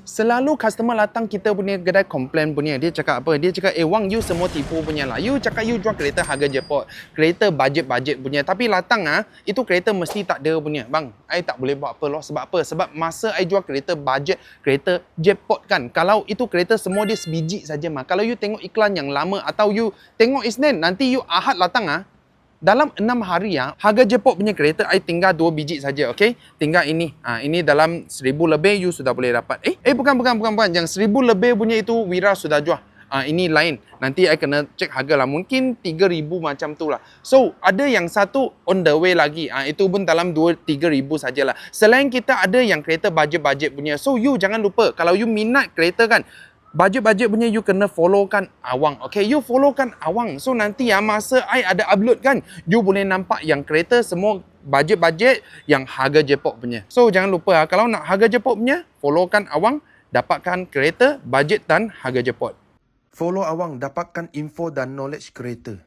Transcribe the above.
Selalu customer datang kita punya kedai komplain punya. Dia cakap apa? Dia cakap, Wang, you semua tipu punya lah. You cakap you jual kereta harga jackpot. Kereta budget-budget punya. Tapi datang itu kereta mesti tak ada punya. Bang, I tak boleh buat apa loh. Sebab apa? Sebab masa I jual kereta budget, kereta jackpot kan. Kalau itu kereta semua dia sebiji saja mah. Kalau you tengok iklan yang lama atau you tengok Isnin, nanti you Ahad datang dalam 6 hari harga jackpot punya kereta I tinggal 2 biji saja, okey? Tinggal ini. Ini dalam 1000 lebih you sudah boleh dapat. Bukan. Yang 1000 lebih punya itu Wira sudah jual. Ini lain. Nanti I kena cek harga lah. Mungkin 3000 macam tu lah. So, ada yang satu on the way lagi. Itu pun dalam 2-3 ribu sajalah. Selain kita ada yang kereta budget-budget punya. So, you jangan lupa. Kalau you minat kereta kan, budget-budget punya you kena followkan Awang. Okay, you followkan Awang. So nanti masa I ada upload kan, you boleh nampak yang kereta semua budget-budget yang harga jackpot punya. So jangan lupa kalau nak harga jackpot punya, followkan Awang, dapatkan kereta budget dan harga jackpot. Follow Awang, dapatkan info dan knowledge kereta.